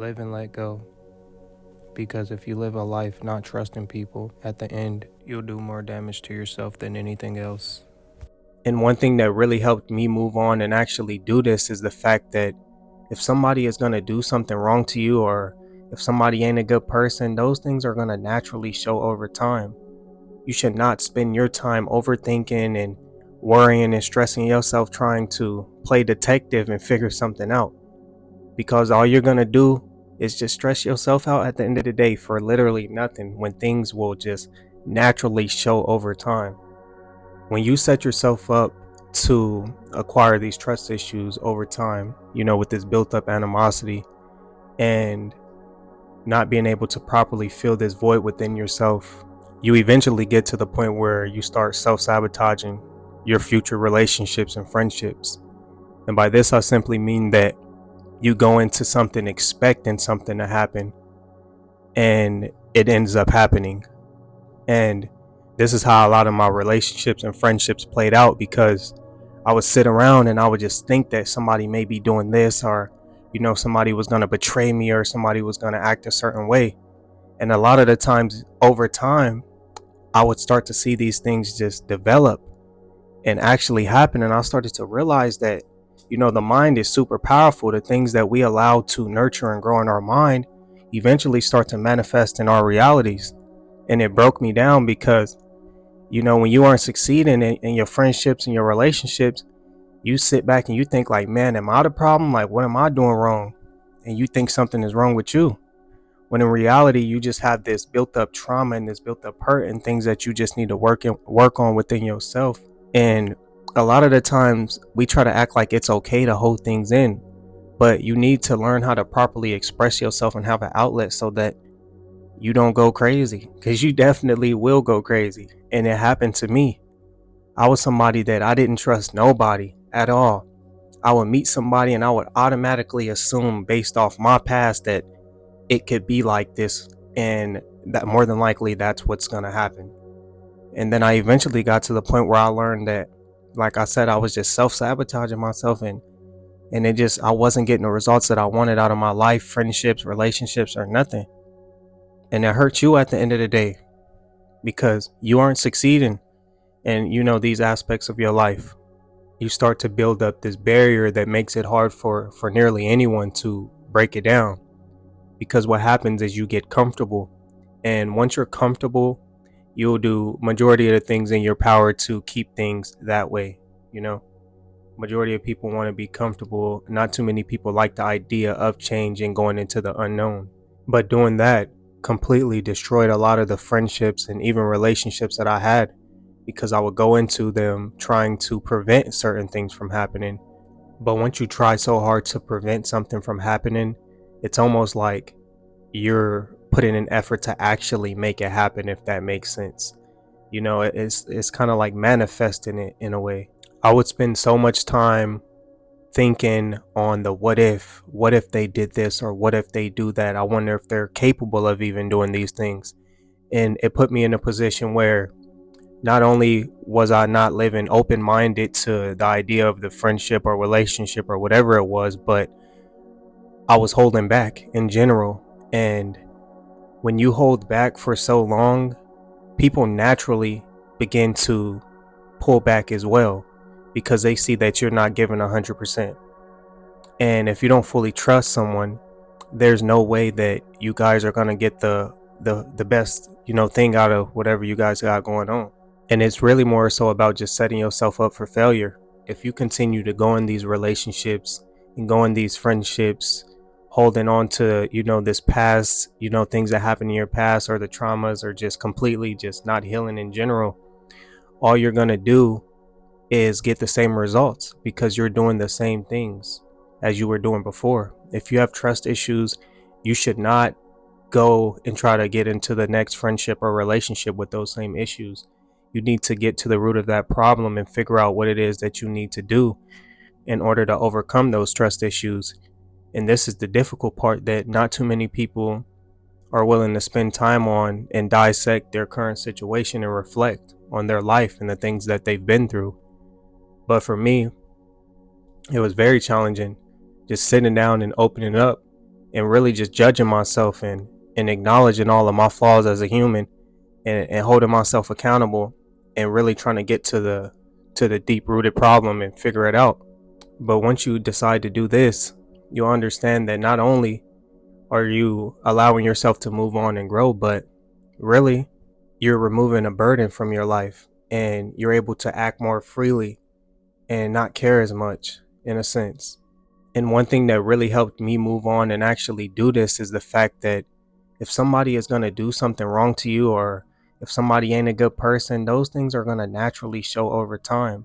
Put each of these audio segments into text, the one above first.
Live and let go. Because if you live a life not trusting people, at the end, you'll do more damage to yourself than anything else. And one thing that really helped me move on and actually do this is the fact that if somebody is going to do something wrong to you, or if somebody ain't a good person, those things are going to naturally show over time. You should not spend your time overthinking and worrying and stressing yourself trying to play detective and figure something out, because all you're going to do is just stress yourself out at the end of the day for literally nothing, when things will just naturally show over time. When you set yourself up to acquire these trust issues over time, with this built up animosity and not being able to properly fill this void within yourself, you eventually get to the point where you start self-sabotaging your future relationships and friendships. And by this, I simply mean that you go into something expecting something to happen and it ends up happening. And this is how a lot of my relationships and friendships played out, because I would sit around and I would just think that somebody may be doing this, or somebody was going to betray me, or somebody was going to act a certain way. And a lot of the times over time, I would start to see these things just develop and actually happen. And I started to realize that, the mind is super powerful. The things that we allow to nurture and grow in our mind eventually start to manifest in our realities. And it broke me down because, when you aren't succeeding in your friendships and your relationships, you sit back and you think like, man, am I the problem? Like, what am I doing wrong? And you think something is wrong with you. When in reality, you just have this built up trauma and this built up hurt and things that you just need to work on within yourself. And a lot of the times we try to act like it's okay to hold things in, but you need to learn how to properly express yourself and have an outlet so that you don't go crazy, because you definitely will go crazy. And it happened to me. I was somebody that I didn't trust nobody at all. I would meet somebody and I would automatically assume based off my past that it could be like this, and that more than likely that's what's going to happen. And then I eventually got to the point where I learned that, like I said, I was just self-sabotaging myself, and I wasn't getting the results that I wanted out of my life, friendships, relationships, or nothing. And it hurts you at the end of the day, because you aren't succeeding in these aspects of your life. You start to build up this barrier that makes it hard for nearly anyone to break it down, because what happens is you get comfortable, and once you're comfortable, you'll do majority of the things in your power to keep things that way. Majority of people want to be comfortable. Not too many people like the idea of change and going into the unknown, but doing that completely destroyed a lot of the friendships and even relationships that I had, because I would go into them trying to prevent certain things from happening. But once you try so hard to prevent something from happening, it's almost like you're putting an effort to actually make it happen, if that makes sense. It's kind of like manifesting it in a way. I would spend so much time thinking on the what if they did this, or what if they do that? I wonder if they're capable of even doing these things. And it put me in a position where not only was I not living open-minded to the idea of the friendship or relationship or whatever it was, but I was holding back in general. And when you hold back for so long, people naturally begin to pull back as well, because they see that you're not giving 100%. And if you don't fully trust someone, there's no way that you guys are going to get the best, thing out of whatever you guys got going on. And it's really more so about just setting yourself up for failure. If you continue to go in these relationships and go in these friendships, holding on to, this past, things that happened in your past, or the traumas, or just completely just not healing in general, all you're going to do is get the same results, because you're doing the same things as you were doing before. If you have trust issues, you should not go and try to get into the next friendship or relationship with those same issues. You need to get to the root of that problem and figure out what it is that you need to do in order to overcome those trust issues. And this is the difficult part that not too many people are willing to spend time on and dissect their current situation and reflect on their life and the things that they've been through. But for me, it was very challenging just sitting down and opening up and really just judging myself and acknowledging all of my flaws as a human, and holding myself accountable, and really trying to get to the deep rooted problem and figure it out. But once you decide to do this, you'll understand that not only are you allowing yourself to move on and grow, but really you're removing a burden from your life, and you're able to act more freely and not care as much, in a sense. And one thing that really helped me move on and actually do this is the fact that if somebody is going to do something wrong to you, or if somebody ain't a good person, those things are going to naturally show over time.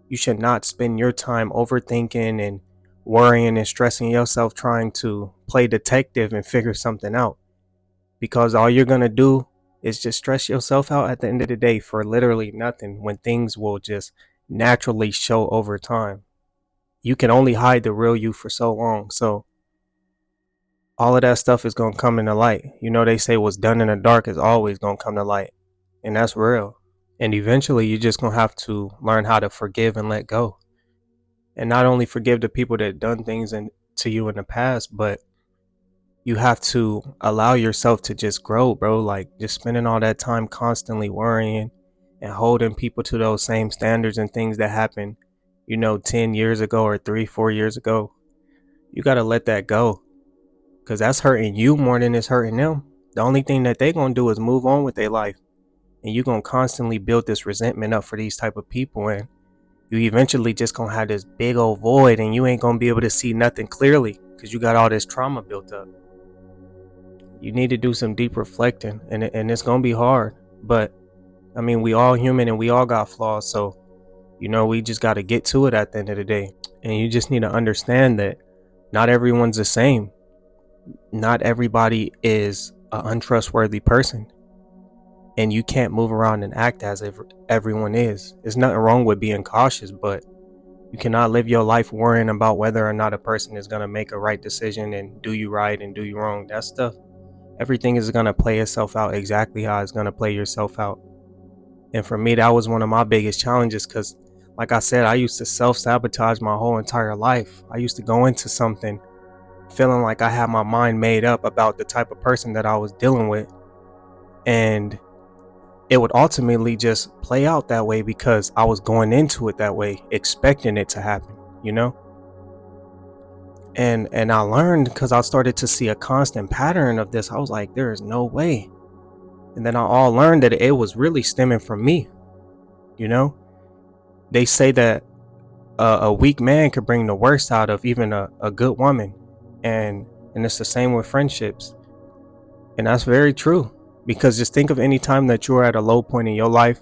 You should not spend your time overthinking and worrying and stressing yourself trying to play detective and figure something out, because all you're going to do is just stress yourself out at the end of the day for literally nothing, when things will just naturally show over time. You can only hide the real you for so long. So all of that stuff is going to come into light. You know, they say what's done in the dark is always going to come to light. And that's real. And eventually you're just going to have to learn how to forgive and let go. And not only forgive the people that done things to you in the past, but you have to allow yourself to just grow, bro. Like, just spending all that time constantly worrying and holding people to those same standards and things that happened, 10 years ago or 3, 4 years ago. You got to let that go, because that's hurting you more than it's hurting them. The only thing that they going to do is move on with their life. And you're going to constantly build this resentment up for these type of people. And you eventually just going to have this big old void, and you ain't going to be able to see nothing clearly because you got all this trauma built up. You need to do some deep reflecting, and it's going to be hard. But I mean, we all human and we all got flaws. So, we just got to get to it at the end of the day. And you just need to understand that not everyone's the same. Not everybody is an untrustworthy person. And you can't move around and act as if everyone is. There's nothing wrong with being cautious, but you cannot live your life worrying about whether or not a person is going to make a right decision and do you right and do you wrong. That stuff, everything is going to play itself out exactly how it's going to play yourself out. And for me, that was one of my biggest challenges, because like I said, I used to self-sabotage my whole entire life. I used to go into something feeling like I had my mind made up about the type of person that I was dealing with, and it would ultimately just play out that way because I was going into it that way, expecting it to happen, you know? And I learned, because I started to see a constant pattern of this. I was like, there is no way. And then I all learned that it was really stemming from me, you know? They say that a weak man could bring the worst out of even a good woman. And it's the same with friendships. And that's very true. Because just think of any time that you were at a low point in your life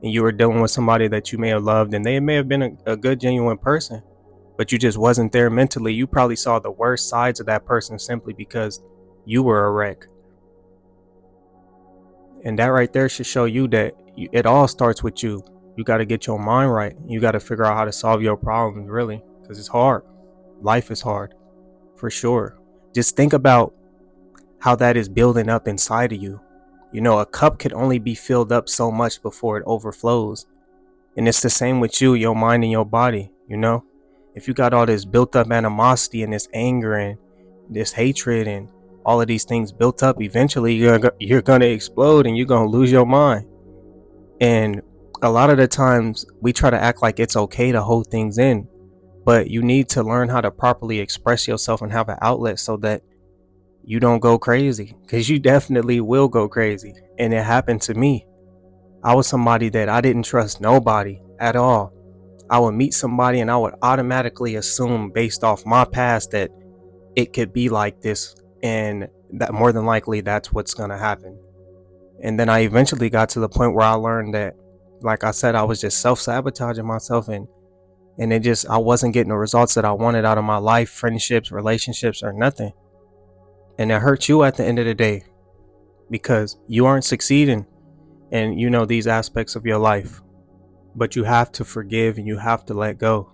and you were dealing with somebody that you may have loved, and they may have been a good, genuine person, but you just wasn't there mentally. You probably saw the worst sides of that person simply because you were a wreck. And that right there should show you that it all starts with you. You got to get your mind right. You got to figure out how to solve your problems, really, because it's hard. Life is hard, for sure. Just think about how that is building up inside of you. A cup could only be filled up so much before it overflows. And it's the same with you, your mind and your body. If you got all this built up animosity and this anger and this hatred and all of these things built up, eventually you're going to explode and you're going to lose your mind. And a lot of the times we try to act like it's okay to hold things in, but you need to learn how to properly express yourself and have an outlet so that you don't go crazy, because you definitely will go crazy. And it happened to me. I was somebody that I didn't trust nobody at all. I would meet somebody and I would automatically assume, based off my past, that it could be like this, and that more than likely that's what's going to happen. And then I eventually got to the point where I learned that, like I said, I was just self-sabotaging myself, and I wasn't getting the results that I wanted out of my life, friendships, relationships, or nothing. And it hurts you at the end of the day, because you aren't succeeding in these aspects of your life. But you have to forgive and you have to let go.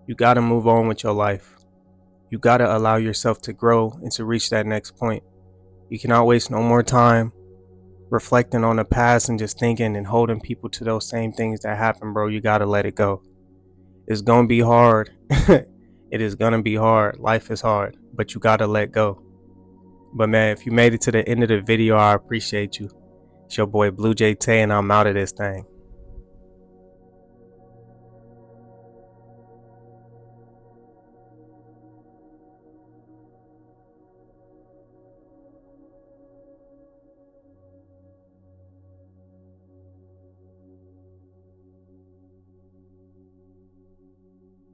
You got to move on with your life. You got to allow yourself to grow and to reach that next point. You cannot waste no more time reflecting on the past and just thinking and holding people to those same things that happened, bro. You got to let it go. It's going to be hard. It is going to be hard. Life is hard. But but you gotta let go. But man, if you made it to the end of the video, I appreciate you. It's your boy Blue J Tay, and I'm out of this thing.